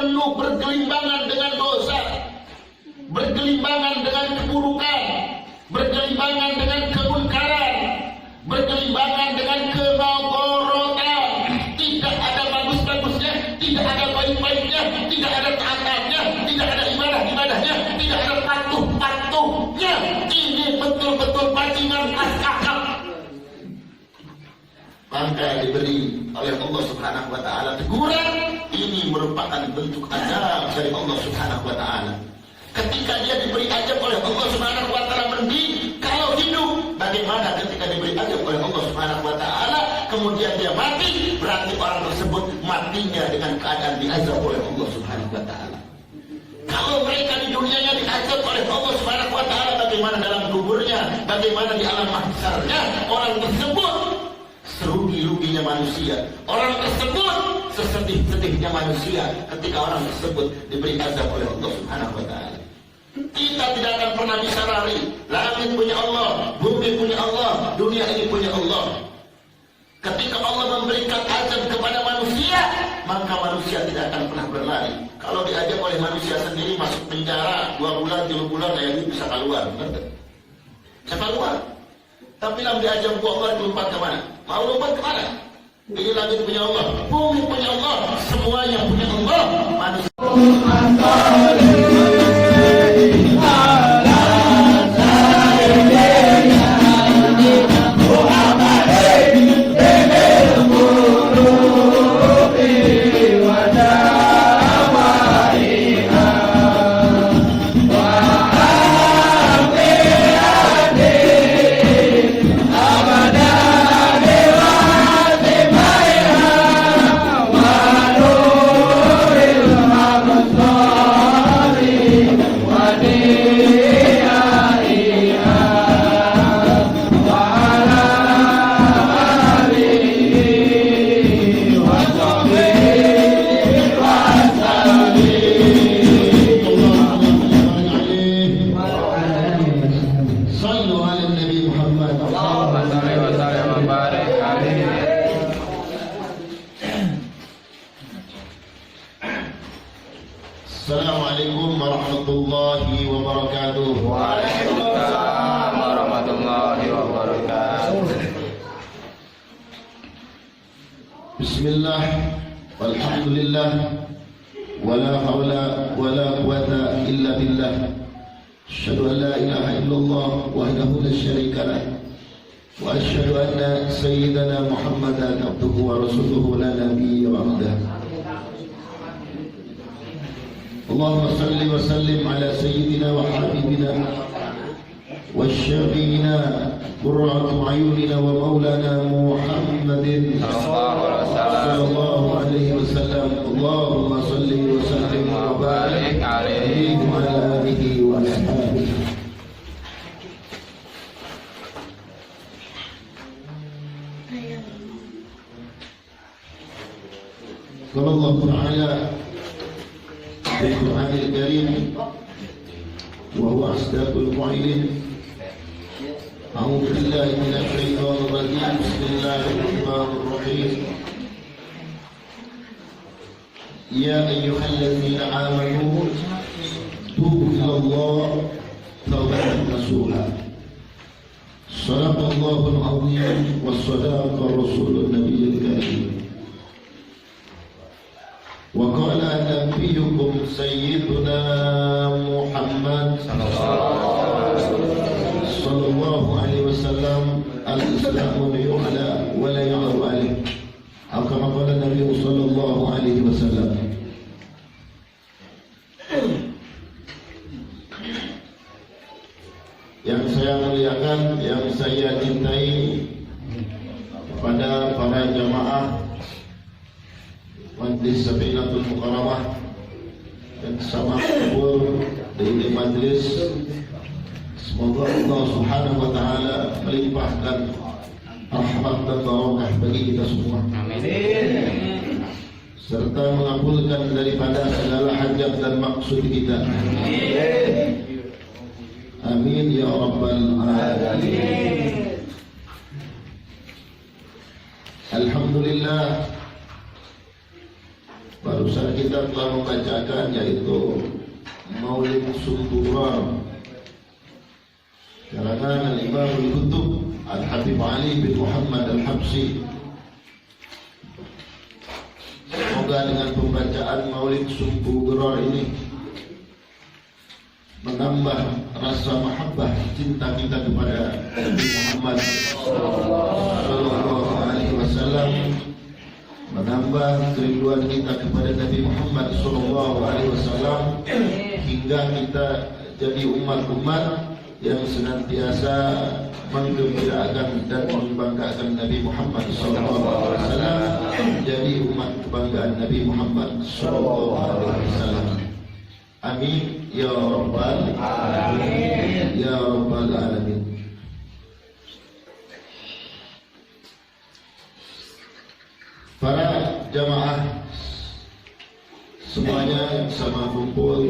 penuh bergelimbangan dengan dosa, bergelimbangan dengan keburukan, bergelimbangan dengan kemunkaran, bergelimbangan dengan kemagorotan. Tidak ada bagus-bagusnya, tidak ada baik-baiknya, tidak ada taatannya, tidak ada ibadah-ibadahnya, tidak ada patuh-patuhnya. Ini betul-betul bajingan akal. Maka diberi oleh Allah Subhanahu wa taala teguran. Ini merupakan bentuk azab dari Allah Subhanahu wa taala. Ketika dia diberi azab oleh Allah Subhanahu wa taala mending kalau hidup, bagaimana ketika diberi azab oleh Allah Subhanahu wa taala kemudian dia mati? Berarti orang tersebut matinya dengan keadaan diazab oleh Allah Subhanahu wa taala. Kalau mereka di dunianya diazab oleh Allah Subhanahu wa taala, bagaimana dalam kuburnya, bagaimana di alam mahsyarnya? Orang tersebut serugi-ruginya manusia, orang tersebut sesedih-sedihnya manusia ketika orang tersebut diberi azab oleh Allah Subhanahu wa taala. Kita tidak akan pernah bisa lari. Langit punya Allah, bumi punya Allah, dunia ini punya Allah. Ketika Allah memberikan azab kepada manusia, maka manusia tidak akan pernah berlari. Kalau diajak oleh manusia sendiri masuk penjara 2 bulan, 3 bulan, ini bisa keluar, benar? Bisa keluar. Tapi dalam diajak Allah itu lompat kemana? Mau lompat kemana? Ini langit punya Allah, bumi punya Allah, semuanya punya Allah. Manusia Assalamualaikum warahmatullahi wabarakatuh. Waalaikumsalam warahmatullahi wabarakatuh. Bismillah, walhamdulillah, wala hawla wala quwata illa billah. Asyhadu an la ilaha illallah wahdahu la syarika lah. Wa asyhadu anna sayyidana Muhammadan abduhu wa rasuluhu la nabiyya ba'dah. اللهم صل وسلم على سيدنا وحبيبنا وشفيعنا قرة أعيننا ومولانا محمد صلى الله عليه وسلم. اللهم صل وسلم وبارك عليه وعلى آله وأصحابه. قال الله تعالى في القرآن الكريم وهو أصدق القائلين: أعوذ بالله من الشيطان الرجيم. بسم الله الرحمن الرحيم. يا أيها الذين آمنوا توبوا إلى الله توبة نصوحا. صدق الله العظيم وصدق رسول النبي الكريم. وقال نبيكم سيدنا محمد صلى الله عليه وسلم: الإسلام يعلى ولا يعلو عليه. أو كما قال النبي صلى الله عليه وسلم. Yang saya muliakan, yang saya cintai, kepada para jamaah Majlis Safinatul Mukarramah dan sama kubur dari majlis, semoga Allah Subhanahu wa taala melimpahkan rahmat dan barakah bagi kita semua. Amin. Serta mengabulkan daripada segala hajat dan maksud kita. Amin. Amin ya rabbal alamin. Alhamdulillah, Barusan kita telah membacakan yaitu Maulid Sumburan karangan Al-Imam Al-Kutub Al-Habib Ali bin Muhammad Al-Habsi. Semoga dengan pembacaan Maulid Sumburan ini menambah rasa mahabbah cinta kita kepada Nabi Muhammad sallallahu alaihi wasallam, menambah kerinduan kita kepada Nabi Muhammad sallallahu alaihi wasallam, hingga kita jadi umat-umat yang senantiasa menggembirakan dan membanggakan Nabi Muhammad sallallahu alaihi wasallam, jadi umat kebanggaan Nabi Muhammad sallallahu alaihi wasallam. Amin ya rabbal alamin. Ya rabbal alamin. Para jamaah semuanya sama kumpul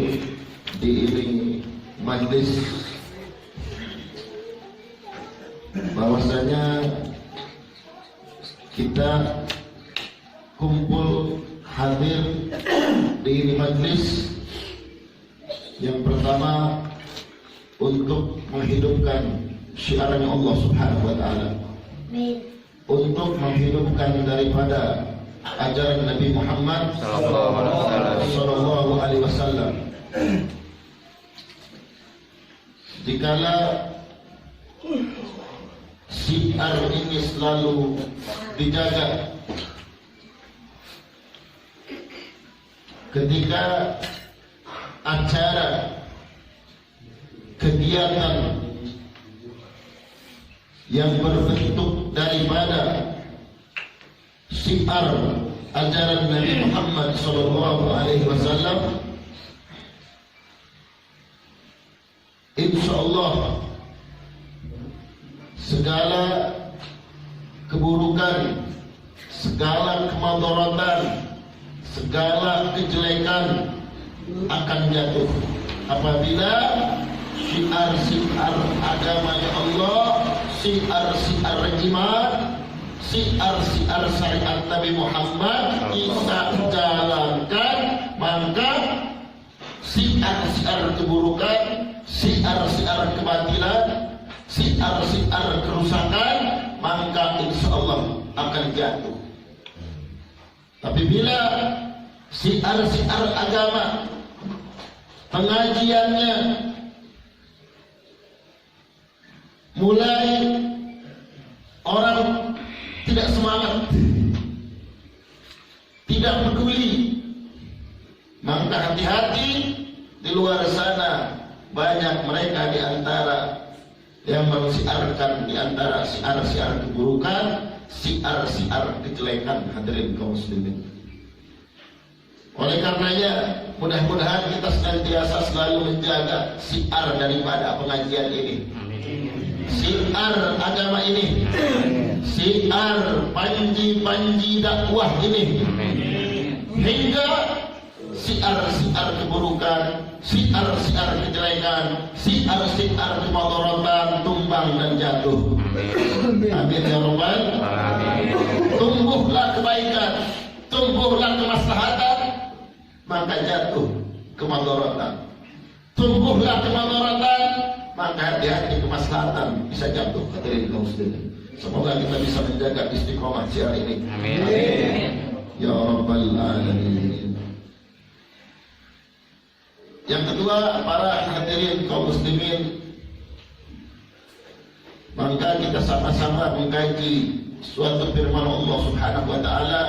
di ini majlis, bahwasanya kita kumpul hadir di ini majlis yang pertama untuk menghidupkan syiarnya Allah Subhanahu wa taala, untuk menghidupkan daripada ajaran Nabi Muhammad sallallahu alaihi wasallam. Dikala syiar ini selalu dijaga, ketika acara kegiatan yang berbentuk daripada syiar ajaran Nabi Muhammad sallallahu alaihi wasallam, insyaallah segala keburukan, segala kemadaratan, segala kejelekan akan jatuh apabila syiar-syiar agamanya Allah, syiar-syiar iman, syiar-syiar syariat Nabi Muhammad kita jalankan, maka syiar-syiar keburukan, syiar-syiar kebatilan, syiar-syiar kerusakan, maka insyaallah akan jatuh. Tapi bila syiar-syiar agama, pengajiannya mulai orang tidak semangat, tidak peduli, maka hati-hati, di luar sana banyak mereka di antara yang mensiarkan di antara syiar-syiar keburukan, syiar-syiar kejelekan. Hadirin kaum muslimin, oleh karenanya mudah-mudahan kita senantiasa selalu menjaga syiar daripada pengajian ini, syiar agama ini, syiar panji-panji dakwah ini, hingga syiar-syiar keburukan, syiar-syiar kejelekan, syiar-syiar kemadaratan tumbang dan jatuh. Amin ya rabbal alamin. Tumbuhlah kebaikan, tumbuhlah kemaslahatan, maka jatuh kemadaratan. Tumbuhlah kemadaratan, maka hati-hati kemaslahatan bisa jatuh. Hadirin kaum muslimin, semoga kita bisa menjaga istiqomah syiar ini. Amin ya rabbal alamin. Yang kedua, para hadirin kaum muslimin, maka kita sama-sama mengkaji suatu firman Allah Subhanahu wa taala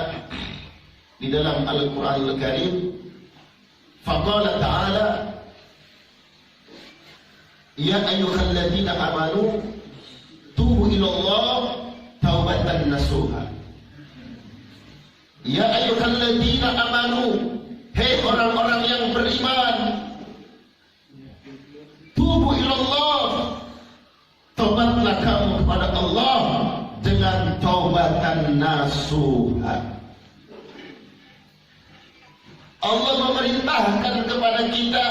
di dalam Al-Qur'anul Karim. Faqala ta'ala, ya ayyuhalladzina amanu tubu ilallah taubatan nasuha. Ya ayyuhalladzina amanu, hei orang-orang yang beriman, tubu ilallah, taubatlah kamu kepada Allah dengan taubatan nasuha. Allah memerintahkan kepada kita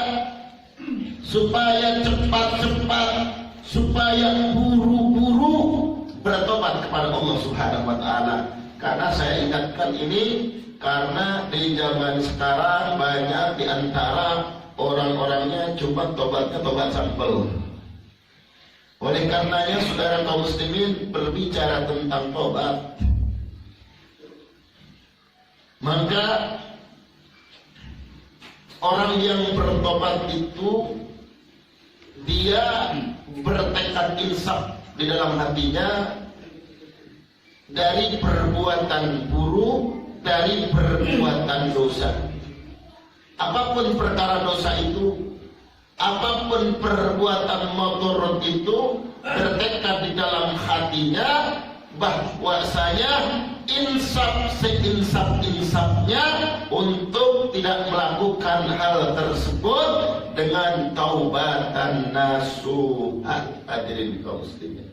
supaya cepat-cepat, supaya buru-buru bertobat kepada Allah Subhanahu wa taala. Karena saya ingatkan ini, Karena di zaman sekarang banyak di antara orang-orangnya cuma tobatnya tobat sampel. Oleh karenanya saudara kaum muslimin berbicara tentang tobat, maka orang yang bertobat itu dia bertekad insaf di dalam hatinya dari perbuatan buruk, dari perbuatan dosa. Apapun perkara dosa itu, apapun perbuatan motorot itu, bertekad di dalam hatinya bahwasanya insaf seinsaf-insafnya untuk tidak melakukan hal tersebut dengan taubatan nasuha. Hadirin kaum muslimin.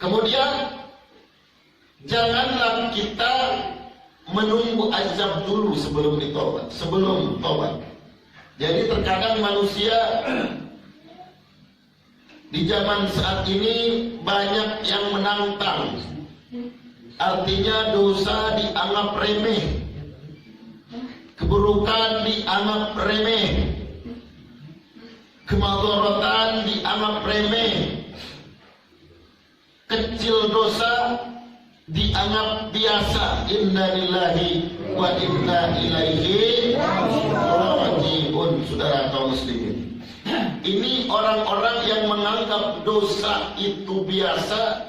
Kemudian janganlah kita menunggu azab dulu sebelum ditobat, sebelum tobat. Jadi terkadang manusia di zaman saat ini banyak yang menantang. Artinya dosa dianggap remeh, keburukan dianggap remeh, kemadharatan dianggap remeh, kecil dosa dianggap biasa. Inna lillahi wa inna ilaihi raji'un. Saudara kaum muslimin, ini orang-orang yang menganggap dosa itu biasa,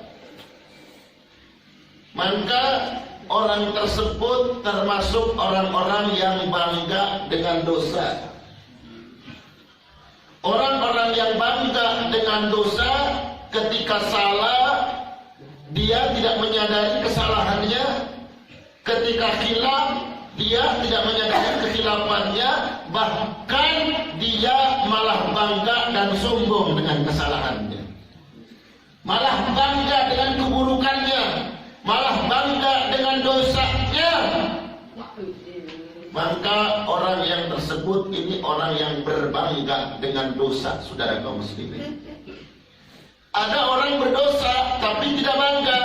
maka orang tersebut termasuk orang-orang yang bangga dengan dosa. Orang-orang yang bangga dengan dosa ketika salah dia tidak menyadari kesalahannya, ketika khilaf dia tidak menyadari kekhilafannya, bahkan dia malah bangga dan sombong dengan kesalahannya, malah bangga dengan keburukannya, malah bangga dengan dosanya. Maka orang yang tersebut ini orang yang berbangga dengan dosa, saudara kaum muslimin. Ada orang berdosa tapi tidak bangga.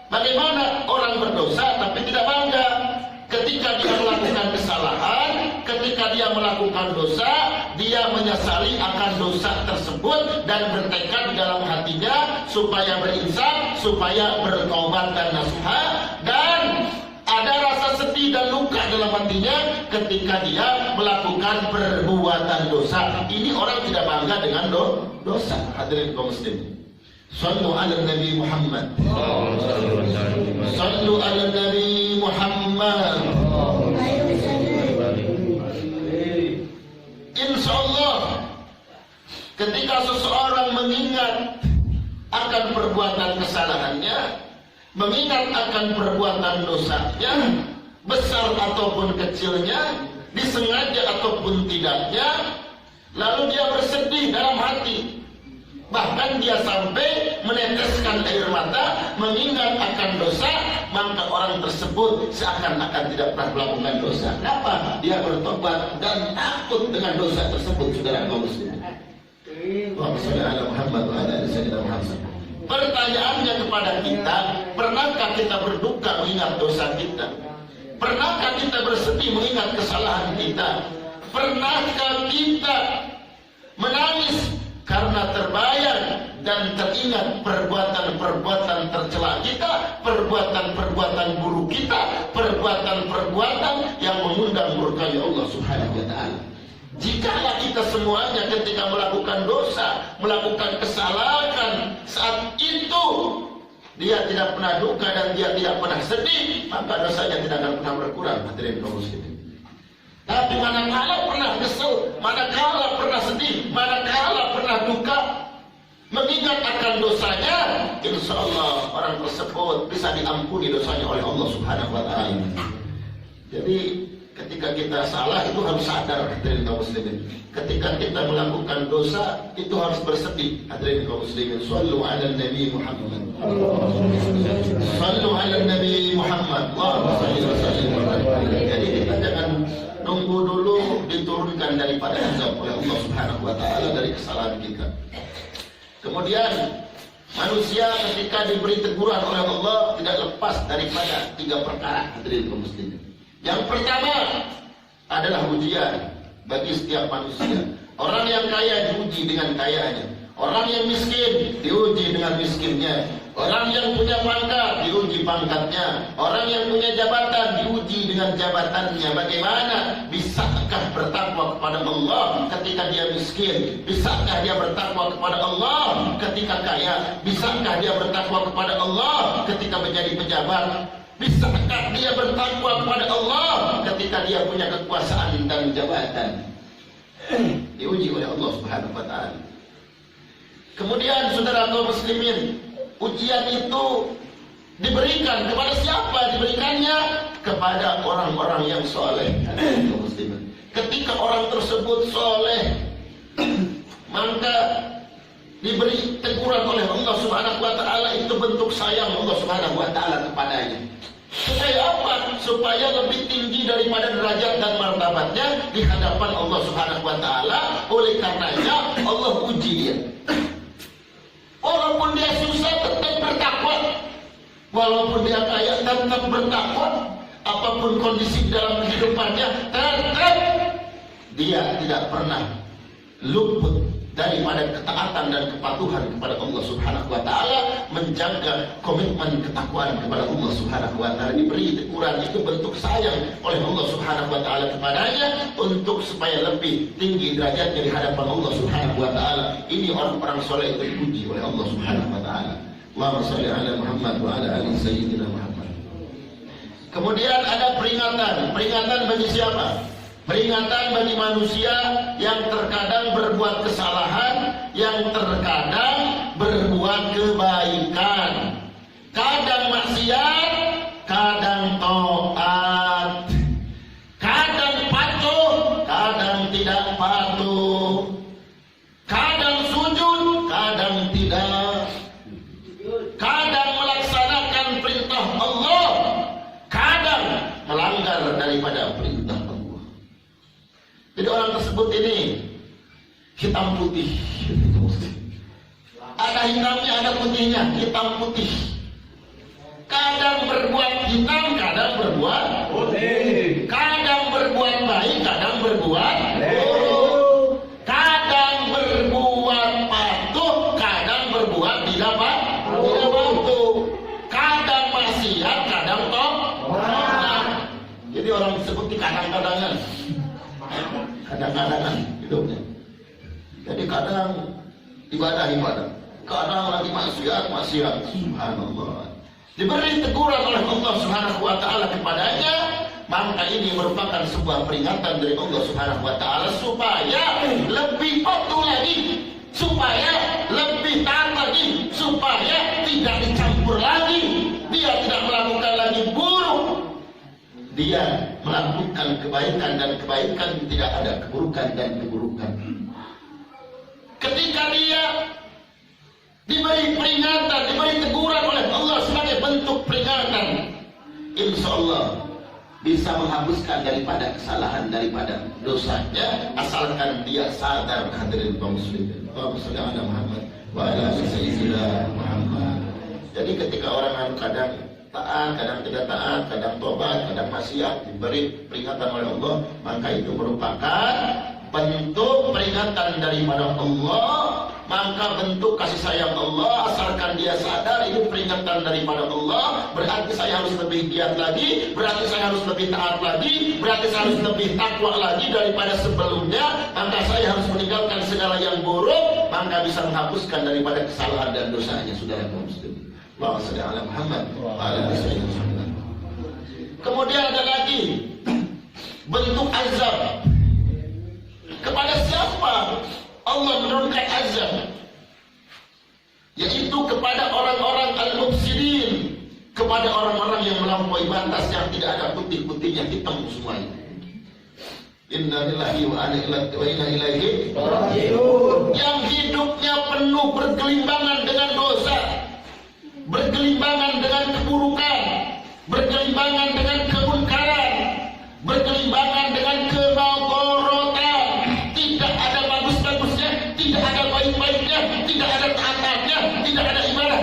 Bagaimana orang berdosa tapi tidak bangga? Ketika dia melakukan kesalahan, ketika dia melakukan dosa, dia menyesali akan dosa tersebut dan bertekad dalam hatinya supaya berinsaf, supaya bertobat dan nasihat, dan ada rasa sedih dan luka dalam hatinya ketika dia melakukan perbuatan dosa. Ini orang tidak bangga dengan dosa. Hadirin kaum muslimin, sallu ala Nabi Muhammad. Sallu ala Nabi Muhammad. Insya Allah, ketika seseorang mengingat akan perbuatan kesalahannya, mengingat akan perbuatan dosanya, besar ataupun kecilnya, disengaja ataupun tidaknya, lalu dia bersedih dalam hati. Bahkan dia sampai meneteskan air mata mengingat akan dosa, maka orang tersebut seakan-akan tidak pernah melakukan dosa. Kenapa? Dia bertobat dan takut dengan dosa tersebut, saudara kaum muslimin. Pertanyaannya kepada kita, pernahkah kita berduka mengingat dosa kita? Pernahkah kita bersedih mengingat kesalahan kita? Pernahkah kita menangis karena terbayang dan teringat perbuatan-perbuatan tercela kita, perbuatan-perbuatan buruk kita, perbuatan-perbuatan yang mengundang murkanya Allah Subhanahu wa taala? Jikalau kita semuanya ketika melakukan dosa, melakukan kesalahan, saat itu dia tidak pernah duka dan dia tidak pernah sedih, maka dosanya tidak akan pernah berkurang. Hadirin kaum muslimin. Tapi manakala pernah kesel, manakala pernah sedih, manakala pernah duka, mengingat akan dosanya, insya Allah orang tersebut bisa diampuni dosanya oleh Allah Subhanahu wa taala. Jadi ketika kita salah itu harus sadar, hadirin kaum muslimin. Ketika kita melakukan dosa itu harus bersedih, hadirin kaum muslimin. Sallu ala Nabi Muhammad. Sallu ala Nabi Muhammad. Allahumma shalli wa sallim wa barik. Jadi kita jangan nunggu dulu diturunkan daripada azab oleh Allah Subhanahu wa taala dari kesalahan kita. Kemudian Manusia ketika diberi teguran oleh Allah tidak lepas daripada 3 perkara, hadirin kaum muslimin. Yang pertama adalah ujian bagi setiap manusia. Orang yang kaya diuji dengan kayaannya, orang yang miskin diuji dengan miskinnya, orang yang punya pangkat diuji pangkatnya, orang yang punya jabatan diuji dengan jabatannya. Bagaimana bisakah bertakwa kepada Allah ketika dia miskin? Bisakah dia bertakwa kepada Allah ketika kaya? Bisakah dia bertakwa kepada Allah ketika menjadi pejabat? Bisakah dia bertakwa kepada Allah ketika dia punya kekuasaan dan jabatan? Diuji oleh Allah Subhanahu wa taala. Kemudian saudara kaum muslimin, ujian itu diberikan kepada siapa? Diberikannya kepada orang-orang yang soleh. Kaum muslimin, ketika orang tersebut soleh, maka diberi teguran oleh Allah Subhanahu wa taala, itu bentuk sayang Allah Subhanahu wa taala kepadanya. Supaya apa? Supaya lebih tinggi daripada derajat dan martabatnya di hadapan Allah Subhanahu wa taala. Oleh karenanya Allah uji dia. Walaupun dia susah tetap bertakwa, walaupun dia kaya tetap bertakwa, apapun kondisi dalam kehidupannya tetap dia tidak pernah luput daripada ketaatan dan kepatuhan kepada Allah Subhanahu wa taala, menjaga komitmen ketakwaan kepada Allah Subhanahu wa taala. Diberi teguran itu bentuk sayang oleh Allah Subhanahu wa taala kepadanya untuk supaya lebih tinggi derajatnya di hadapan Allah Subhanahu wa taala. Ini orang-orang soleh itu diuji oleh Allah Subhanahu wa taala. Allahumma shalli ala Muhammad wa ala ali sayyidina Muhammad. Kemudian ada peringatan bagi siapa? Peringatan bagi manusia yang terkadang berbuat kesalahan, yang terkadang berbuat kebaikan. Kadang maksiat, kadang taat. Kadang patuh, kadang tidak patuh. Kadang sujud, kadang tidak. Kadang melaksanakan perintah Allah, kadang melanggar daripada perintah Allah. Jadi orang tersebut ini hitam putih. Ada hitamnya, ada putihnya, hitam putih. Kadang berbuat hitam, kadang berbuat putih. Kadang berbuat baik, kadang berbuat buruk. Kadang berbuat patuh, kadang berbuat tidak patuh. Kadang maksiat, kadang taat. Jadi orang tersebut di kadang-kadangan. Kadang-kadangan hidupnya. Jadi kadang ibadah, kadang lagi maksiat. Subhanallah. Diberi teguran oleh Allah Subhanahu wa taala kepadanya, maka ini merupakan sebuah peringatan dari Allah Subhanahu wa taala supaya lebih patuh lagi, supaya lebih taat lagi, supaya tidak dicampur lagi, dia tidak melakukan lagi buruk. Dia melakukan kebaikan dan kebaikan, tidak ada keburukan dan keburukan. Ketika dia diberi peringatan, diberi teguran oleh Allah sebagai bentuk peringatan, insya Allah bisa menghapuskan daripada kesalahan, daripada dosanya, asalkan dia sadar. Hadirin kaum muslimin, Allahumma shalli ala Muhammad wa ala ali sayyidina Muhammad. Jadi ketika orang kadang taat, kadang tidak taat, kadang tobat, kadang maksiat, diberi peringatan oleh Allah, maka itu merupakan bentuk peringatan daripada Allah, maka bentuk kasih sayang Allah. Asalkan dia sadar itu peringatan daripada Allah, berarti saya harus lebih giat lagi, berarti saya harus lebih taat lagi, berarti saya harus lebih takwa lagi daripada sebelumnya, maka saya harus meninggalkan segala yang buruk, maka bisa menghapuskan daripada kesalahan dan dosanya. Saudara kaum muslimin, Allahumma shalli ala Muhammad wa ala ali sayyidina Muhammad. Kemudian ada lagi bentuk azab. Kepada siapa Allah menurunkan azab? Yaitu kepada orang-orang al-mufsidin, kepada orang-orang yang melampaui batas, yang tidak ada putih-putihnya, hitam semuanya. Inna lillahi wa inna ilaihi raji'un. Yang hidupnya penuh bergelimbangan dengan dosa, bergelimbangan dengan keburukan, bergelimbangan dengan kemunkaran, bergelimbangan dengan kemaudaratan, tidak ada bagus-bagusnya, tidak ada baik-baiknya, tidak ada taatannya, tidak ada ibadah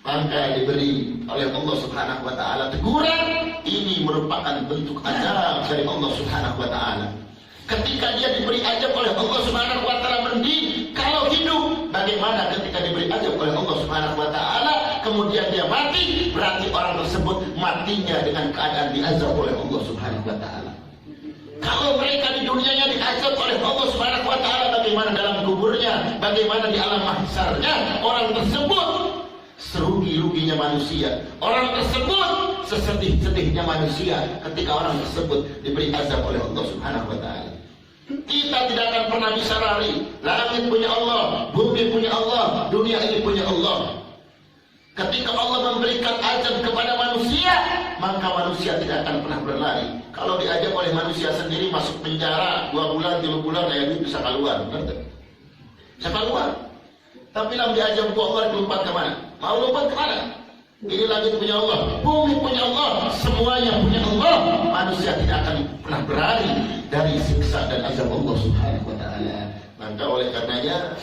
maka diberi oleh Allah Subhanahu wa taala teguran. Ini merupakan bentuk azab dari Allah Subhanahu wa taala. Ketika dia diberi azab oleh Allah Subhanahu wa taala mending kalau hidup, bagaimana ketika diberi azab oleh Allah Subhanahu wa taala kemudian dia mati? Berarti orang tersebut matinya dengan keadaan diazab oleh Allah Subhanahu wa taala. Kalau mereka di dunianya diazab oleh Allah Subhanahu wa taala, bagaimana dalam kuburnya, bagaimana di alam mahsyarnya? Orang tersebut serugi-ruginya manusia. Orang tersebut sesedih-sedihnya manusia ketika orang tersebut diberi azab oleh Allah Subhanahu wa taala. Kita tidak akan pernah bisa lari. Langit punya Allah, bumi punya Allah, dunia ini punya Allah. Ketika Allah memberikan azab kepada manusia, maka manusia tidak akan pernah berlari. Kalau diajak oleh manusia sendiri masuk penjara 2 bulan, 3 bulan, kayak gitu bisa keluar, benar? Bisa keluar. Tapi dalam diajak Allah lompat kemana? Mau lompat kemana? Ini langit punya Allah, bumi punya Allah, semuanya punya Allah. Manusia tidak akan pernah berlari dari siksa dan azab Allah Subhanahu wa taala. Maka oleh karenanya,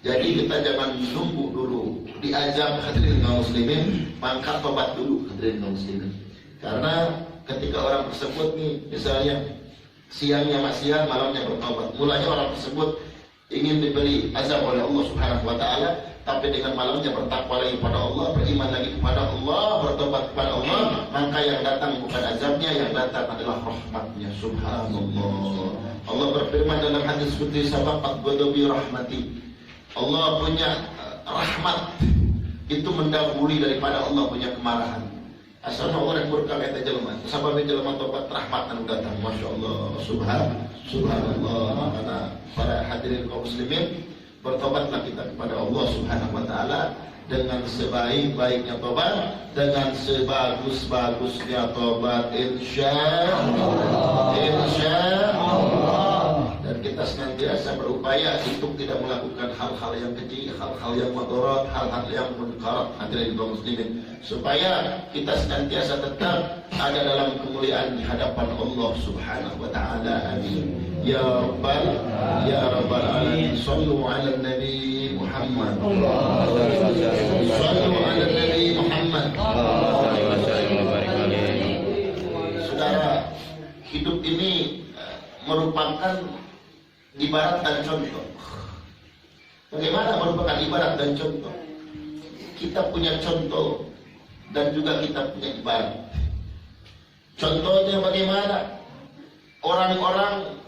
jadi kita jangan nunggu dulu diazab, hadirin kaum muslimin, maka tobat dulu, hadirin kaum muslimin. Karena ketika orang tersebut nih, misalnya siangnya maksiat, malamnya bertobat, mulanya orang tersebut ingin diberi azab oleh Allah Subhanahu wa taala, tapi dengan malamnya bertakwa lagi kepada Allah, beriman lagi kepada Allah, bertobat kepada Allah, maka yang datang bukan azabnya, yang datang adalah rahmatnya. Subhanallah. Allah berfirman dalam hadis qudsi, sabaqat ghadabi rahmati. Allah punya rahmat itu mendahului daripada Allah punya kemarahan. Asalnya orang berkata jelema, sabab jelema tobat rahmat anu datang. Masya Allah, subhanallah. Karena para hadirin kaum muslimin, bertobatlah kita kepada Allah Subhanahu wa taala dengan sebaik-baiknya tobat, dengan sebagus-bagusnya tobat, insyaallah. Dan kita senantiasa berupaya untuk tidak melakukan hal-hal yang keji, hal-hal yang mudarat, hal-hal yang munkarat, hadirin kaum muslimin, supaya kita senantiasa tetap ada dalam kemuliaan di hadapan Allah Subhanahu wa taala. Amin. Ya Rabbal Alamin. Sallu ala Nabi Muhammad. Sallu ala Nabi Muhammad. Saudara, hidup ini merupakan ibarat dan contoh. Bagaimana merupakan ibarat dan contoh? Kita punya contoh dan juga kita punya ibarat. Contohnya bagaimana? Orang-orang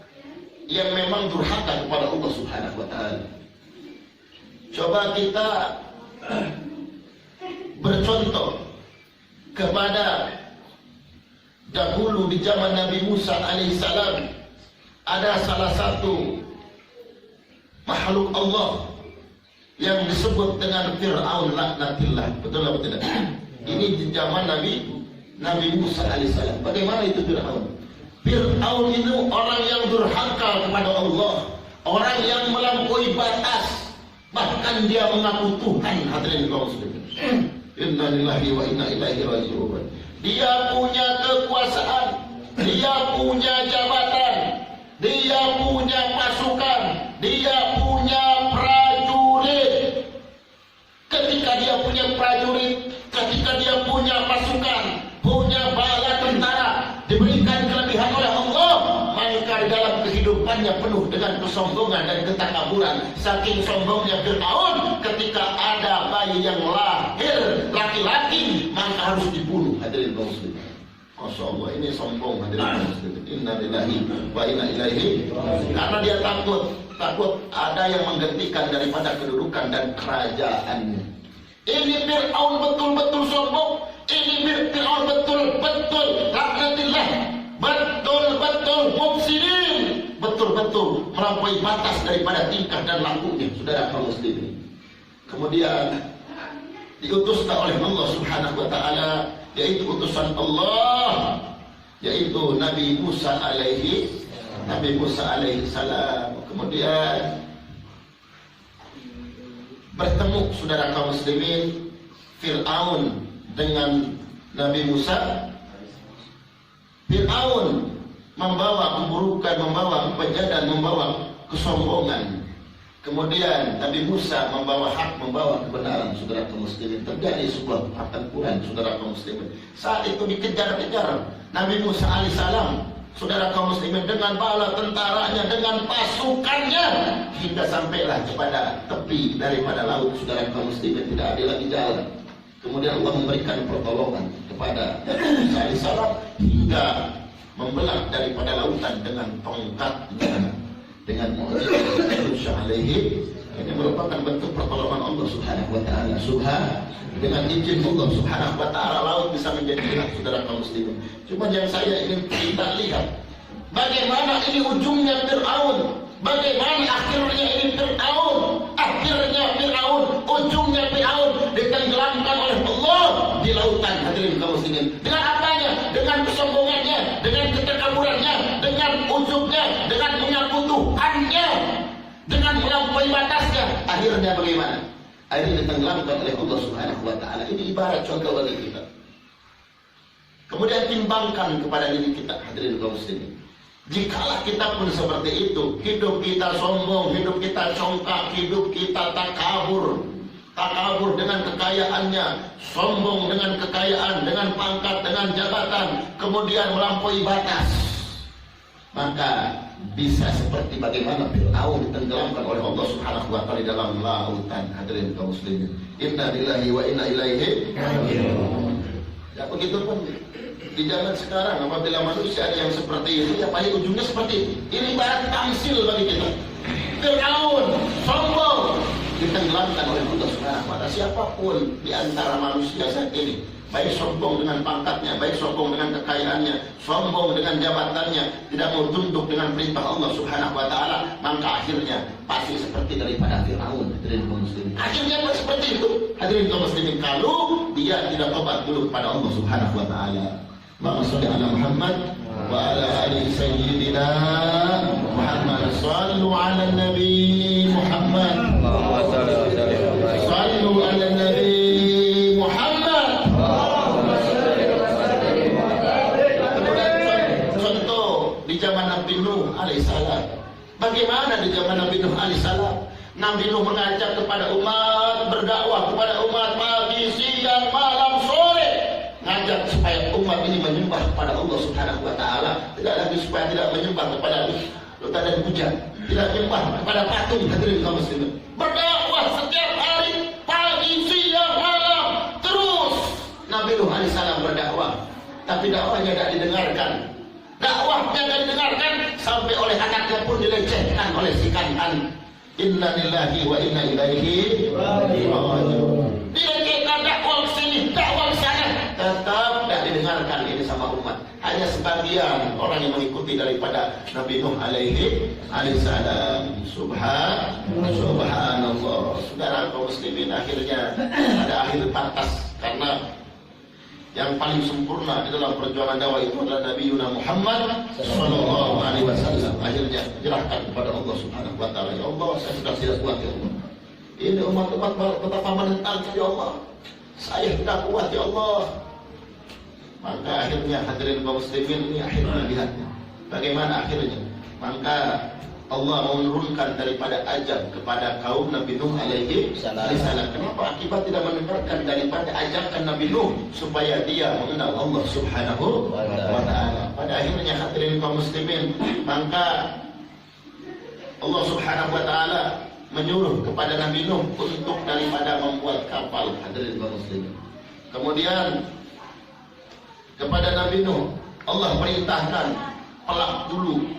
yang memang durhaka kepada Allah Subhanahu wa taala. Coba kita bercontoh kepada dahulu di zaman Nabi Musa alaihissalam, ada salah satu makhluk Allah yang disebut dengan Fir'aun laknatillah. Betul atau tidak? Ini di zaman Nabi Musa alaihissalam. Bagaimana itu Fir'aun? Fir'aun itu orang yang durhaka kepada Allah, orang yang melampaui batas, bahkan dia mengaku Tuhan. Hadirin kaum muslimin, inna lillahi wa inna ilaihi raji'un. Dia punya kekuasaan, dia punya jabatan, dia punya pasukan, dia punya prajurit. Ketika dia punya prajurit, ketika dia punya pasukan, punya bala tentara, diberikan kelebihan oleh Allah, maka di dalam kehidupannya penuh dengan kesombongan dan ketakaburan. Saking sombongnya Fir'aun, ketika ada bayi yang lahir laki-laki, maka harus dibunuh. Hadirin kaum muslimin, Masya Allah, ini sombong. Hadirin kaum muslimin, inna lillahi wa inna ilaihi. Karena dia takut ada yang menggantikan daripada kedudukan dan kerajaannya. Ini Fir'aun betul-betul sombong. Ini Fir'aun betul-betul laknatillah, betul-betul mufsidin, betul-betul melampaui batas daripada tingkah dan lakunya. Saudara kaum muslimin, kemudian diutuslah oleh Allah Subhanahu wa taala, yaitu utusan Allah, yaitu Nabi Musa alaihi salam. Kemudian bertemu saudara kaum muslimin Fir'aun dengan Nabi Musa. Fir'aun membawa keburukan, membawa kebencian, membawa kesombongan. Kemudian Nabi Musa membawa hak, membawa kebenaran. Saudara kaum muslimin, terjadi sebuah pertempuran. Saudara kaum muslimin, saat itu dikejar-kejar Nabi Musa alaihissalam, saudara kaum muslimin, dengan bala tentaranya, dengan pasukannya, hingga sampailah kepada tepi daripada laut. Saudara kaum muslimin, tidak ada lagi jalan. Kemudian Allah memberikan pertolongan kepada Nabi Musa alaihissalam hingga membelah daripada lautan dengan tongkatnya, dengan mukjizat Musa alaihi. Ini merupakan bentuk pertolongan Allah Subhanahu wa taala. Dengan izin Allah Subhanahu wa taala laut bisa menjadi gelap, saudara kaum muslimin. Cuma yang saya ingin kita lihat, bagaimana ini ujungnya Fir'aun, bagaimana akhirnya ini Fir'aun. Akhirnya Fir'aun, ujungnya Fir'aun ditenggelamkan oleh Allah di lautan, hadirin kaum muslimin. Dengan apanya? Dengan kesombongannya, dengan ketakaburannya, dengan ujungnya, dengan mengaku Tuhannya, dengan melampaui batasnya. Akhirnya bagaimana? Akhirnya ditenggelamkan oleh Allah Subhanahu wa taala. Ini ibarat contoh bagi kita. Kemudian timbangkan kepada diri kita, hadirin kaum muslimin. Jikalau kita pun seperti itu, hidup kita sombong, hidup kita congkak, hidup kita takabur dengan kekayaannya, sombong dengan kekayaan, dengan pangkat, dengan jabatan, kemudian melampaui batas, maka bisa seperti bagaimana Fir'aun ditenggelamkan oleh Allah Subhanahu wa taala di dalam lautan, hadirin kaum muslimin. Inna lillahi wa inna ilaihi raji'un. Ya begitu pun di zaman sekarang, apabila manusia ada yang seperti itu, ya pasti ujungnya seperti itu. Ini ibarat tamsil bagi kita. Fir'aun sombong ditenggelamkan oleh Allah Subhanahu wa taala. Siapapun di antara manusia saat ini, baik sombong dengan pangkatnya, baik sombong dengan kekayaannya, sombong dengan jabatannya, tidak mau tunduk dengan perintah Allah Subhanahu wa taala, maka akhirnya pasti seperti daripada Fir'aun, hadirin kaum muslimin. Akhirnya pasti seperti itu, hadirin kaum muslimin, kalau dia tidak tobat dulu kepada Allah Subhanahu wa taala. Allahumma shalli ala Muhammad wa ala ali sayyidina Muhammad. Shallu ala nabi Muhammad. Shallu ala nabi Muhammad. Contoh di zaman Nabi Nuh alaihissalam. Bagaimana di zaman Nabi Nuh alaihissalam? Nabi Nuh mengajak kepada umat, berdakwah kepada umat pagi, siang, malam, sore, ngajak supaya umat ini menyembah kepada Allah Subhanahu wa taala, tidak lagi supaya tidak menyembah kepada lautan dan hujan, tidak menyembah kepada patung, hadirin kaum muslimin. Berdakwah setiap hari, pagi, siang, malam, terus Nabi Nuh alaihissalam berdakwah, tapi dakwahnya tidak didengarkan. Dakwahnya tidak didengarkan sampai oleh anaknya pun dilecehkan oleh si Kan'an. Inna lillahi wa inna ilaihi raji'un. Dilecehkan, dakwah sini, dakwah sana, tetap tidak didengarkan ini sama umat. Hanya sebagian orang yang mengikuti daripada Nabi Nuh alaihissalam. Subhanallah. Saudara kaum muslimin, akhirnya pada akhir batas, karena yang paling sempurna di dalam perjuangan dakwah itu adalah Nabi Muhammad sallallahu alaihi wasallam. Akhirnya menyerahkan kepada Allah Subhanahu wa taala. Ya Allah, saya sudah tidak kuat ya Allah. Ini umat-umat betapa menentang ya Allah. Saya tidak kuat ya Allah. Maka akhirnya hadirin kaum muslimin, ini akhirnya lihatnya. Bagaimana akhirnya? Maka Allah menurunkan daripada ajab kepada kaum Nabi Nuh alaihi salam. Kenapa? Akibat tidak mendengarkan daripada ajakan Nabi Nuh supaya dia mengenal Allah Subhanahu wa taala. Pada akhirnya hadirin kaum muslimin, maka Allah Subhanahu wa taala menyuruh kepada Nabi Nuh untuk daripada membuat kapal, hadirin kaum muslimin. Kemudian kepada Nabi Nuh Allah perintahkan, pelak dulu,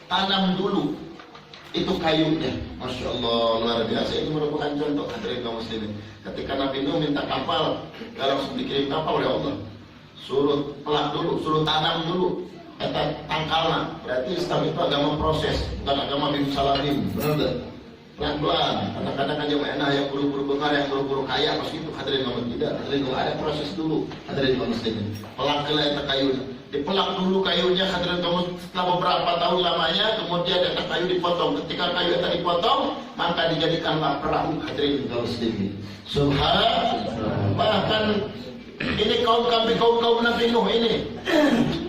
tanam dulu itu kayunya. Masya Allah, luar biasa. Ini merupakan contoh, hadirin kaum muslimin. Ketika Nabi Nuh minta kapal, gak langsung dikirim kapal oleh Allah. Suruh pelak dulu, suruh tanam dulu, kata tangkalna. Berarti Islam itu agama proses, bukan agama bim salamin. Benar tak? Pelan-pelan. Kadang-kadang kan yang enak, yang buru-buru bengar, yang buru-buru kaya, pas itu hadirin kaum muslimin. Tidak, hadirin kaum, ada proses dulu, hadirin kaum muslimin. Pelak kela itu kayunya. Dipelak dulu kayunya, hadirin kaum, setelah beberapa tahun lamanya, kemudian ada kayu dipotong. Ketika kayu itu dipotong, maka dijadikanlah perahu, hadirin kaum muslimin. Subhanallah. Bahkan ini kaum Nabi Nuh ini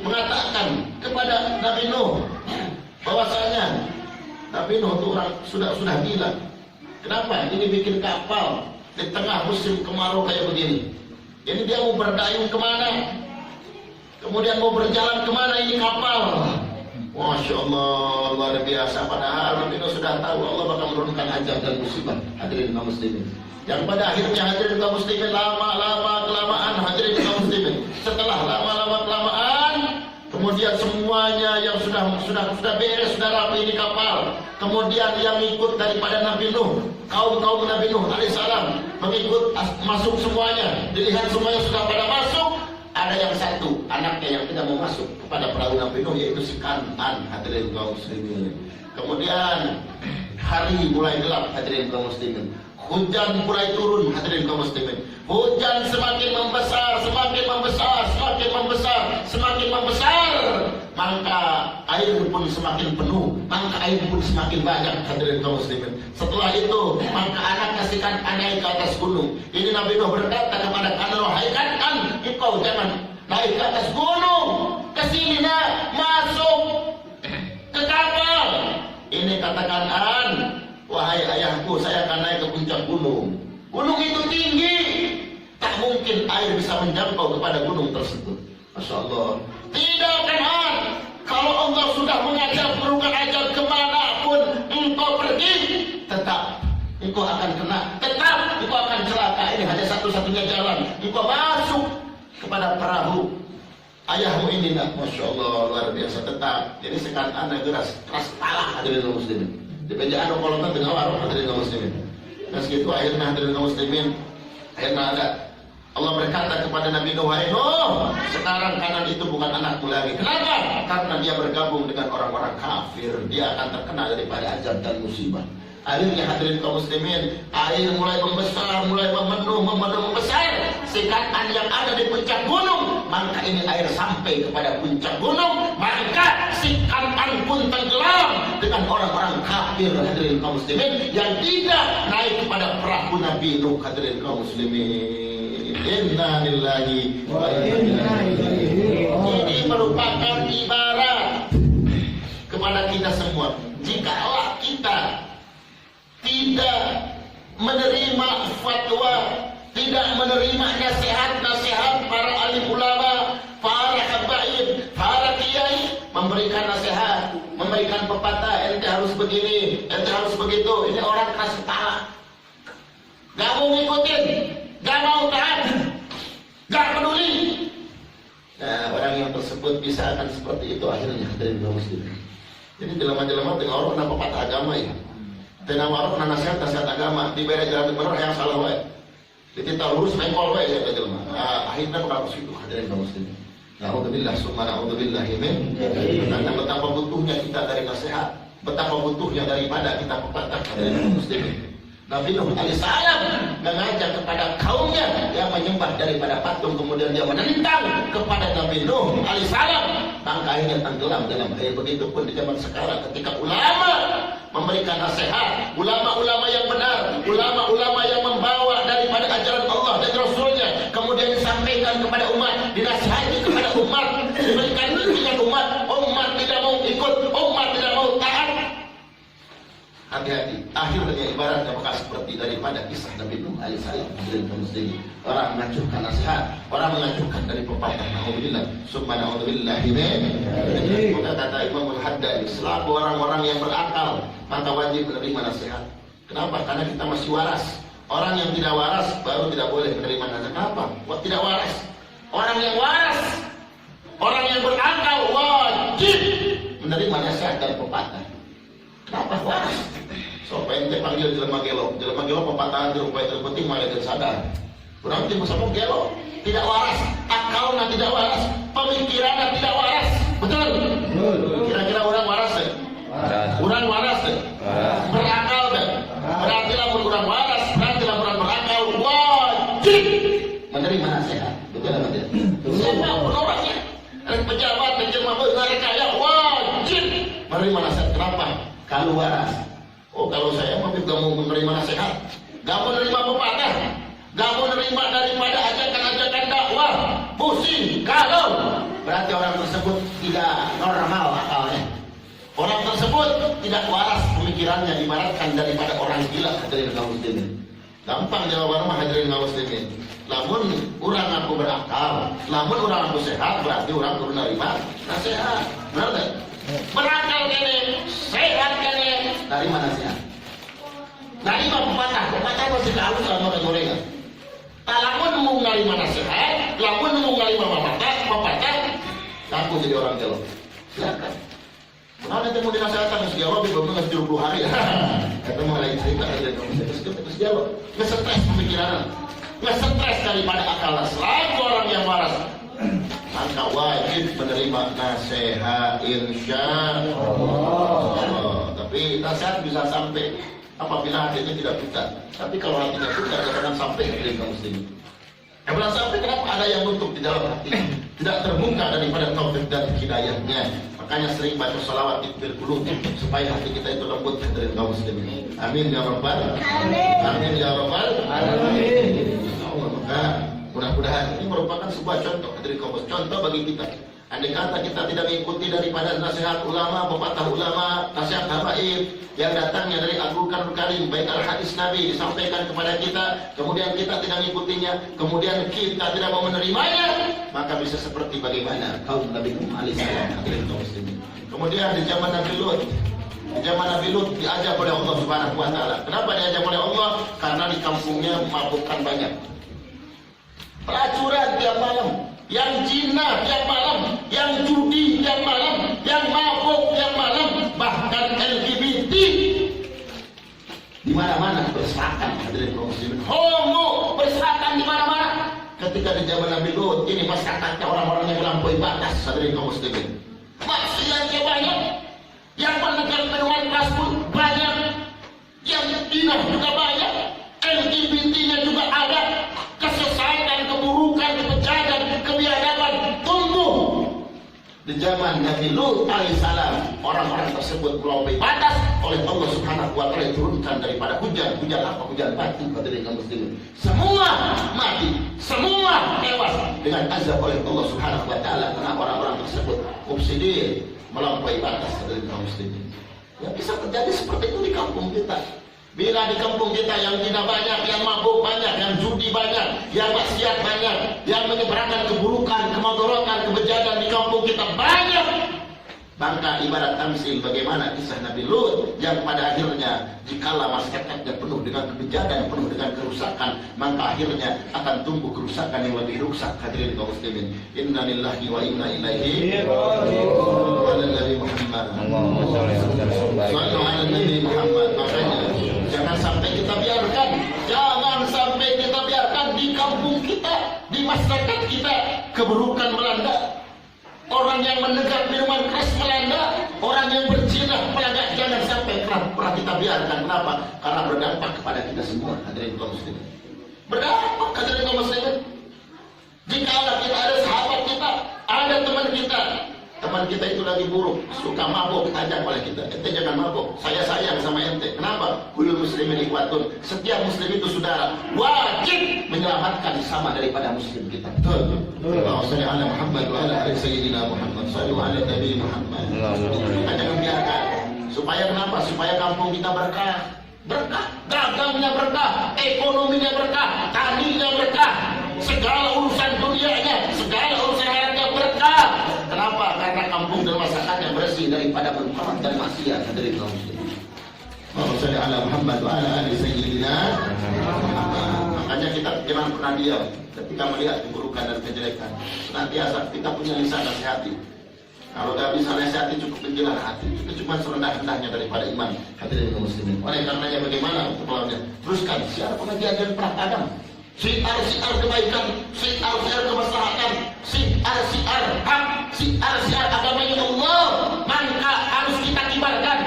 mengatakan kepada Nabi Nuh bahwasanya Nabi Nuh itu orang sudah gila. Kenapa? Ini bikin kapal di tengah musim kemarau kayak begini. Jadi dia mau berdayung kemana? Kemudian mau berjalan kemana ini kapal? Masya Allah, luar biasa. Padahal Nabi Nuh sudah tahu Allah bakal menurunkan ajal dan musibah. Hadirin kaum muslimin, yang pada akhirnya hadirin kaum muslimin lama-lama kelamaan hadirin kaum muslimin, setelah lama-lama kelamaan, kemudian semuanya yang sudah beres, sudah rapi ini kapal. Kemudian yang ikut daripada Nabi Nuh, kaum Nabi Nuh alaihissalam mengikut masuk semuanya. Dilihat semuanya sudah pada masuk. Ada yang satu anaknya yang tidak mau masuk kepada perahu Nabi Nuh, yaitu si Kan'an. Hadirin kaum muslimin. Kemudian hari mulai gelap hadirin kaum muslimin. Hujan mulai turun hadirin kaum muslimin. Hujan semakin membesar, semakin membesar, semakin membesar, semakin membesar. Maka air pun semakin penuh, maka air pun semakin banyak hadirin kaum muslimin. Setelah itu maka anak si Kan'an naik ke atas gunung. Ini Nabi Nuh berkata kepada Kan'an, "Wahai Kan'an, engkau jangan naik ke atas gunung, kesini nak, masuk ke kapal." Ini kata Kan'an, "Wahai ayahku, saya akan naik ke puncak gunung. Gunung itu tinggi, tak mungkin air bisa menjangkau kepada gunung tersebut." Masya Allah. Tidak, Kan'an, kalau Allah sudah mengajar menurunkan ajal kemanapun engkau pergi, tetap engkau akan kena, tetap engkau akan celaka. Ini hanya satu-satunya jalan, engkau masuk kepada perahu ayahmu ini nak. Masya Allah, luar biasa. Tetap. Jadi sekarang anda keras kepala hadirin kaum muslimin. Di penjara kolonel dengan warung hadirin kaum muslimin. Dan segitu akhirnya hadirin kaum muslimin, akhirnya ada Allah berkata kepada Nabi Nuh, "Wahai Nuh, sekarang Kan'an itu bukan anakmu lagi." Kenapa? Karena dia bergabung dengan orang-orang kafir. Dia akan terkena daripada azab dan musibah. Akhirnya hadirin kaum muslimin, air mulai membesar, mulai membesar. Si Kan'an yang ada di puncak gunung, maka ini air sampai kepada puncak gunung, maka si Kan'an pun tenggelam dengan orang-orang kafir hadirin kaum muslimin yang tidak naik kepada perahu Nabi Nuh hadirin kaum muslimin. Inna lillahi wa inna ilaihi raji'un. Ini merupakan ibarat kepada kita semua. Jikalau kita tidak menerima fatwa, tidak menerima nasihat-nasihat para alim ulama, para habaib, para kiai, memberikan nasihat, memberikan pepatah, ente harus begini, ente harus begitu. Ini orang keras kepala, gak mau ngikutin, gak mau taat, gak peduli. Nah, orang yang tersebut bisa akan seperti itu akhirnya dari kaum muslimin. Jadi jelema-jelema dengan orang nama pepatah agama ya. Tena warok na nasihat agama di bere jalan bener yang salah wae. Ditita lurus mengkol wae ya jelema. Akhirnya bakal situ hadirin kaum muslimin. Nauzubillah summa nauzubillah min. Karena betapa butuhnya kita dari nasihat, betapa butuhnya daripada kita pepatah hadirin kaum muslimin. Nabi Nuh alaihissalam mengajak kepada kaumnya yang menyembah daripada patung, kemudian dia menentang kepada Nabi Nuh alaihissalam, maka akhirnya tenggelam dalam air. Begitupun di zaman sekarang ketika ulama memberikan nasihat, ulama-ulama yang benar, ulama-ulama yang membawa daripada ajaran Allah dan Rasulnya, kemudian disampaikan kepada umat, dinasihati kepada umat, diberikan bimbingan umat tidak mau ikut, umat tidak mau taat. Hati-hati, akhirnya ibaratnya bekas seperti daripada kisah Nabi Nuh alaihissalam. Orang mengacuhkan nasihat, orang mengacuhkan dari pepatah. Alhamdulillah, subhanahu wa ta'ala. Maka kata Imam Al-Haddadi, selaku orang-orang yang berakal, maka wajib menerima nasihat. Kenapa? Karena kita masih waras. Orang yang tidak waras baru tidak boleh menerima nasihat. Kenapa? Tidak waras. Orang yang waras, orang yang berakal wajib menerima nasihat dan pepatah. Kenapa waras? So, ente panggil jelema gelo pepatah dirupai terpenting malah tidak sadar. Berarti bersama gelo tidak waras, akalnya tidak waras, pemikirannya tidak waras. Betul? Kira-kira orang waras deh? Orang waras deh? Berakal deh? Berarti lah orang waras, berarti lah orang berakal, wajib menerima nasihat. Betul apa tidak? Siapa pun orangnya, pejabat, penjelma kaya, wajib menerima nasihat. Kenapa? Kalau waras. Oh, kalau saya mau menerima nasihat, gak mau menerima pepatah, gak mau menerima daripada ajakan-ajakan dakwah, pusing, kalau berarti orang tersebut tidak normal akalnya, orang tersebut tidak waras pemikiran. pemikirannya ibaratkan daripada orang gila hadirin kaum muslimin. Gampang jawaban mah hadirin kaum muslimin. Lamun orang aku berakal, lamun orang aku sehat, berarti orang kudu nerima nasihat. Benar tak? Berakal kene, sehat kene, dari mana nasihat? Dari mana pepatah? Pepatah masih halus sama gorengan. Lamun mau nerima nasihat, lamun mau nerima pepatah, aku jadi orang gelo. Silakan. Mana temu dinasihatan harus jawab di bawah 70 hari. Itu mau lain cerita dari terus jawab. Nge-stres pemikiran. Nge-stres daripada akal. Selain orang yang waras, maka wajib menerima nasihat insya Allah. Tapi nasihat bisa sampai apabila hatinya tidak buta. Tapi kalau hatinya buta, jangan sampai dari kaum muslimin. Jangan sampai kenapa ada yang nutup di dalam hati, tidak terbuka daripada taufik dan hidayahnya. Makanya sering baca salawat ikbil qulub supaya hati kita itu lembut dari kaum muslimin. Amin ya rabbal alamin. Amin ya rabbal alamin. Maka mudah-mudahan ini merupakan sebuah contoh dari kaum muslimin, contoh bagi kita. Andai kata kita tidak mengikuti daripada nasihat ulama, pepatah ulama, nasihat habaib yang datangnya dari Al-Qur'an Karim, baik al-hadis Nabi disampaikan kepada kita, kemudian kita tidak mengikutinya, kemudian kita tidak mau menerimanya, maka bisa seperti bagaimana kaum Nabi Nuh alaihissalam. Kemudian di zaman Nabi Lut, diajak oleh Allah Subhanahu wa taala. Kenapa diajak oleh Allah? Karena di kampungnya mabukkan banyak. Pelacuran tiap malam, yang zina tiap malam, yang judi tiap malam, yang mabuk tiap malam, bahkan LGBT di mana-mana berserakan hadirin kaum muslimin. Homo berserakan di mana-mana. Ketika di zaman Nabi Lut ini masyarakatnya orang-orang yang melampaui batas hadirin kaum muslimin. Maksiatnya banyak, yang menegak minuman keras pun banyak, yang zina juga banyak, LGBT-nya juga ada. Kesesatan, keburukan, kebejatan, kebiadaban tumbuh di zaman Nabi Lut alaihissalam. Orang-orang tersebut melampaui batas oleh Allah Subhanahu wa taala turunkan daripada hujan apa? Hujan batu hadirin kaum muslimin. Semua mati, semua tewas dengan azab oleh Allah Subhanahu wa taala karena orang-orang tersebut mufsidin, melampaui batas hadirin kaum muslimin. Ya bisa terjadi seperti itu di kampung kita. Bila di kampung kita yang zina banyak, yang mabuk banyak, yang judi banyak, yang maksiat banyak, yang menyebarkan keburukan, kemadharatan, kebejatan di kampung kita banyak, maka ibarat tamsil bagaimana kisah Nabi Lut yang pada akhirnya jikala masyarakatnya penuh dengan kebejatan, penuh dengan kerusakan, maka akhirnya akan tumbuh kerusakan yang lebih rusak hadirin kaum muslimin. Inna lillahi wa inna ilaihi raji'un. Ala Nabi Muhammad. Sallallahu alaihi Nabi Muhammad. Makanya jangan sampai kita biarkan di kampung kita, di masyarakat kita keburukan melanda. Orang yang menegak minuman keras melanda, orang yang berzina melanda. Jangan sampai pernah kita biarkan. Kenapa? Karena berdampak kepada kita semua hadirin kaum muslimin. Berdampak hadirin kaum muslimin. Jika kita ada sahabat kita, ada teman kita itu lagi buruk, suka mabuk, ajak oleh kita, ente jangan mabuk, saya sayang sama ente. Kenapa? Kullu muslimin ikhwatun, setiap muslim itu saudara, wajib menyelamatkan sama daripada muslim kita. Betul. Allahumma shalli ala Muhammad wa ala ali sayyidina Muhammad, sallu ala Nabi Muhammad. Kita jangan biarkan. Supaya kenapa? Supaya kampung kita berkah. Berkah, dagangnya berkah, ekonominya berkah, taninya berkah, segala urusan dunianya, segala urusan hayatnya berkah. Kenapa? Karena kampung dan masyarakatnya bersih daripada munkarat dan maksiat dari kaum muslimin. Allahumma shalli ala Muhammad wa ala ali sayyidina Muhammad. Makanya kita jangan pernah diam ketika melihat keburukan dan kejelekan. Senantiasa kita punya lisan nasihati. Kalau tidak bisa nasihati cukup menjelar hati. Itu cuma serendah-rendahnya daripada iman hadirin kaum muslimin. Oleh karenanya bagaimana untuk melawannya? Teruskan siar pengajian dan perang siar kebaikan, siar kemaslahatan, siar hak, siar agamanya Allah, maka harus kita kibarkan.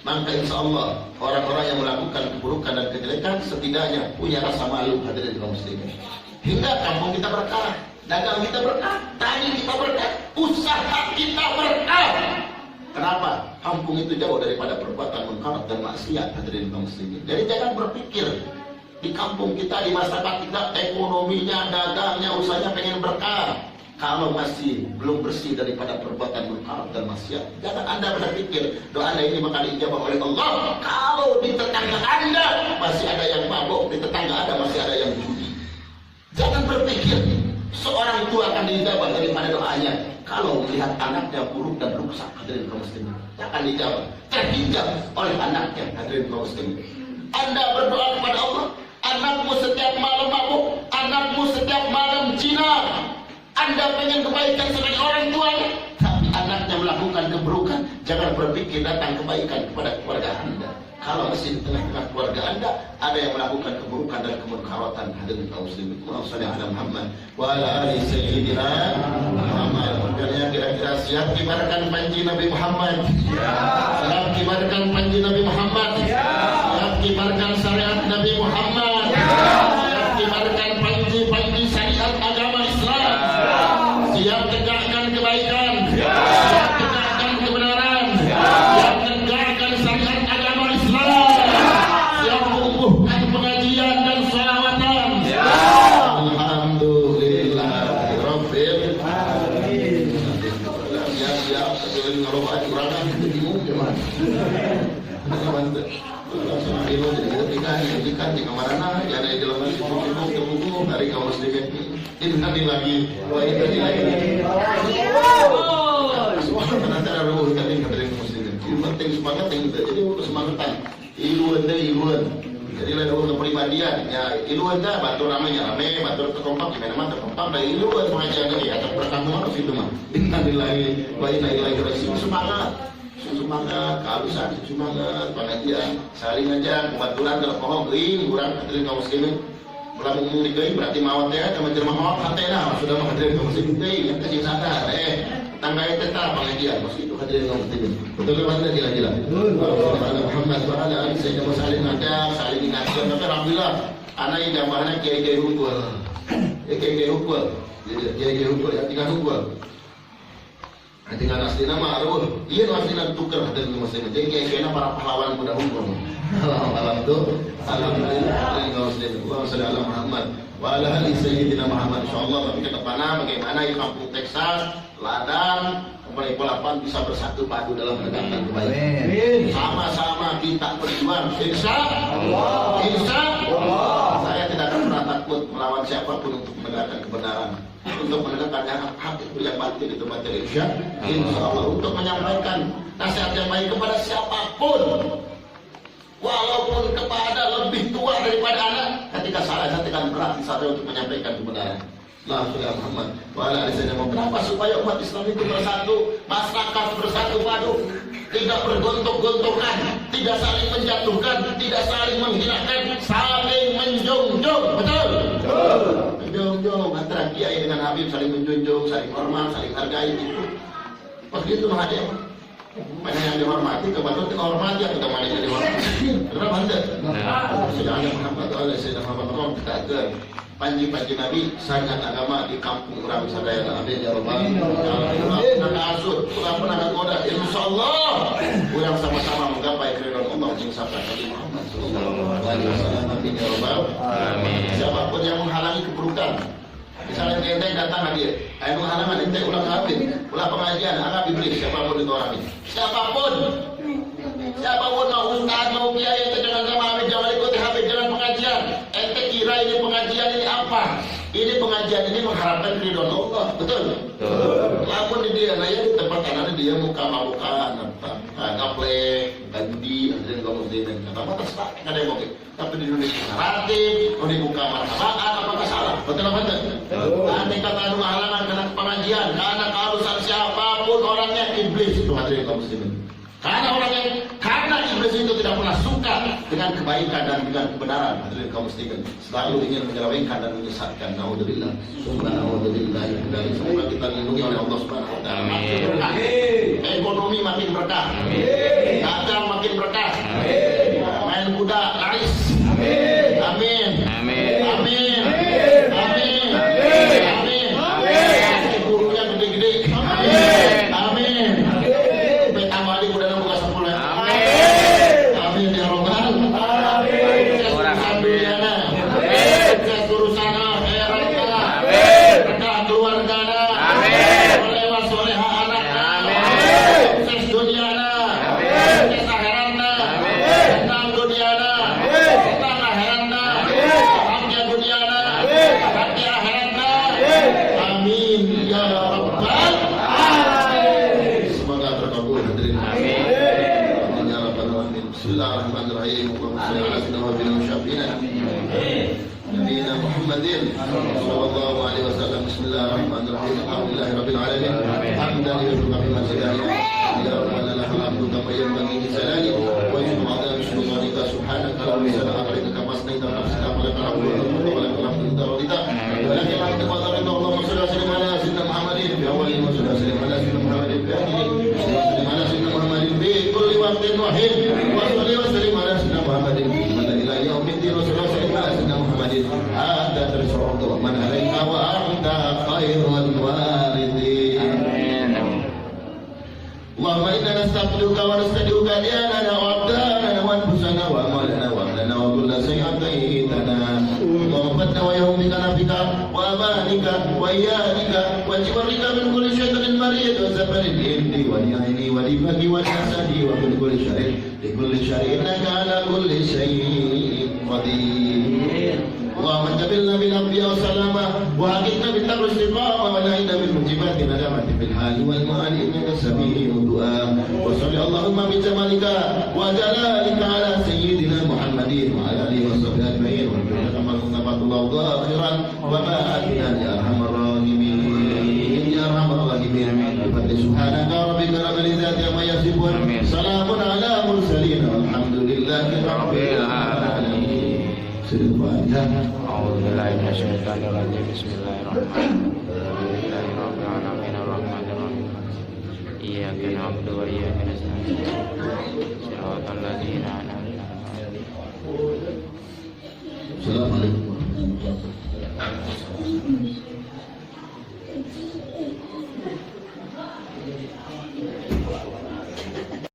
Maka insya Allah orang-orang yang melakukan keburukan dan kejelekan setidaknya punya rasa malu hadirin kaum muslimin. Hingga kampung kita berkah, dagang kita berkah, tani kita berkah, usaha kita berkah. Kenapa? Kampung itu jauh daripada perbuatan munkarat dan maksiat hadirin kaum muslimin. Jadi jangan berpikir di kampung kita, di masyarakat kita, ekonominya, dagangnya, usahanya pengen berkah. kalau masih belum bersih daripada perbuatan munkar dan maksiat, jangan Anda berpikir doa Anda ini bakal dijawab oleh Allah. Kalau di tetangga Anda masih ada yang mabuk, di tetangga Anda masih ada yang judi, jangan berpikir seorang tua akan dijawab daripada doanya. Kalau melihat anaknya buruk dan rusak, hadirin kaum muslimin, akan dijawab, terhijab oleh anaknya, hadirin kaum muslimin. Anda berdoa kepada Allah, anakmu setiap malam mabuk, anakmu setiap malam zina. Anda pengen kebaikan sebagai orang tua, tapi anaknya melakukan keburukan. Jangan berpikir datang kebaikan kepada keluarga Anda. Kalau masih di tengah-tengah keluarga Anda ada yang melakukan keburukan dan kemunkaratan, hadirin kaum muslimin. Allahumma shalli ala Muhammad wa ala ali sayyidina Muhammad. Makanya kira-kira siap kibarkan panji Nabi Muhammad. Siap kibarkan panji Nabi Muhammad. Siap kibarkan syariat Nabi Muhammad. Siap kibarkan panji-panji syariat agama Islam. Siap tegakkan kebaikan. Siap tegakkan kebenaran. Siap tegakkan syariat agama Islam. Siap mengukuhkan pengajian dan sholawatan. Alhamdulillah Rabbil alamin. Siap-siap sebelum ngerobat kurangan bingung gimana. Jadi di kemana ya ada di dalam buku dari kaum muslimin ini nanti lagi antara ruh tadi dari kaum muslimin ini penting semangat yang jadi kesemangatan iluan jadi lain untuk kepribadian ya iluan dah batur namanya rame batur terkompak gimana mah terkompak dari iluan pengajian ini atau perkampungan ke situ mah nanti lagi semangat kehalusan, semangat pengajian, saling aja kebetulan kalau pohon geuing urang hadirin kaum muslimin ulah ngomong di geuing berarti mawat teh sama jelema mawat hatena sudah mah hadirin kaum muslimin teh yang kasih sadar tangga eta tah pengajian mos itu hadirin kaum muslimin betul kan gila betul Muhammad wa ala alihi sayyidina saling aja saling ingatkan tapi alhamdulillah anak yang jamahna kiai-kiai hukum kiai-kiai hukum ya tinggal hukum dengan aslinya mah aduh iya aslinya tuker hadirin muslimin jadi kayak para pahlawan kuda hukum alhamdulillah muslimin Allahumma shalli ala Muhammad wa ala ali sayyidina Muhammad insyaallah tapi ke depannya bagaimana di kampung Texas ladang kembali pelapan bisa bersatu padu dalam menegakkan kebaikan sama-sama kita berjuang insyaallah saya tidak akan pernah takut melawan siapapun untuk menegakkan kebenaran untuk menegakkan hak itu yang batil itu batil insya Allah untuk menyampaikan nasihat yang baik kepada siapapun walaupun kepada lebih tua daripada anak ketika salah ketika berat saya untuk menyampaikan kebenaran Alhamdulillah Muhammad wa ala alihi kenapa supaya umat Islam itu bersatu masyarakat bersatu padu tidak bergontok-gontokan tidak saling menjatuhkan tidak saling menghinakan saling menjunjung betul menjunjung antara kiai dengan habib saling menjunjung saling hormat saling hargai itu begitu mah ada mana yang dihormati kebetulan dihormati atau mana yang dihormati kenapa anda sudah ada Muhammad Allah Sayyidina Muhammad kita agar panji-panji Nabi sangat agama di kampung orang sadaya amin ya rabbal alamin nak asur urang pernah goda insyaallah urang sama-sama menggapai keridhaan Allah jeung sabda Nabi Muhammad sallallahu alaihi wasallam amin ya rabbal alamin siapapun yang menghalangi keburukan misalnya ente datang dia anu halangan ente ulah habib ulah pengajian anggap iblis siapapun itu orang ini siapapun mau ustaz mau kiai ente jangan sama habib jangan ikuti habib jangan pengajian ente kira ini pengajian ini apa ini pengajian ini mengharapkan ridho Allah betul lamun di dia naya di tempat kanan dia muka mabukan ngaplek ganti hadirin kaum muslimin kata mata tak ada yang oke tapi di Indonesia relatif mau dibuka marhaban apakah salah betul apa enggak andai kata anu halangan karena pengajian karena keharusan siapapun orangnya iblis itu hadirin kaum muslimin karena iblis itu tidak pernah suka dengan kebaikan dan dengan kebenaran hadirin kaum muslimin selalu ingin menyelewengkan dan menyesatkan naudzubillah subhanallah semoga kita dilindungi oleh Allah Subhanahu wa taala ekonomi makin berkah dagang makin berkah main kuda laris amin gurunya gede-gede amin betambah di kuda buka 10 amin ya rabbal alamin urusan akhirat berkah keluarga Muhammadin sallallahu alaihi wasallam. Bismillahirrahmanirrahim. Alhamdulillahirabbil alamin. Hamdan lillahi wa lillahi. Ya rabbana lakal hamdu kama yanbaghi li jalali wa li sultanika subhanaka wa bihamdika kama asnaita nafsaka wa lakal hamdu wa lakal hamdu idza radita wa lakal hamdu wa radita. Allahumma salli ala sayyidina Muhammadin bi awwalin wa salli ala sayyidina Muhammadin bi akhirin wa salli ala sayyidina Muhammadin bi kulli waqtin wa hin wa salli wa sallim ala sayyidina Muhammadin ila yaumiddin wa salli wa sallim ala sayyidina Muhammadin anta tarfa'u wa man alayka wa anta khairul warithin. اللهم إنا نستغفرك ونستدعوك دياننا وأبداننا وأنفسنا وأموالنا وأهلنا وكل شيء أتيتنا. اللهم فتنا ويوم بك وأمانك وإيانك وجبرك من كل شيطان مريض وسفر الإند واليعين والإبن والحسد ومن كل شر لكل شر إنك على كل شيء قدير. اللهم جبلنا بالأنبياء والسلامة وأعطنا بالتقوى الاستقامة ونعينا بالموجبات الندامة في الحال والمال إنك سميع الدعاء. وصل اللهم بجمالك وجلالك على سيدنا محمد وعلى آله وصحبه أجمعين وجعلنا كما نبات الله ظاهرا وباطنا يا أرحم الراحمين يا أرحم الراحمين. بفضل سبحانك ربك رب العزة عما يصفون سلام على المرسلين والحمد لله رب العالمين. أعوذ بالله من الشيطان الرجيم. بسم الله الرحمن الرحيم. لله رب العالمين الرحمن الرحيم إياك نعبد وإياك نستعين صراط الذين أنعمت عليهم. السلام عليكم.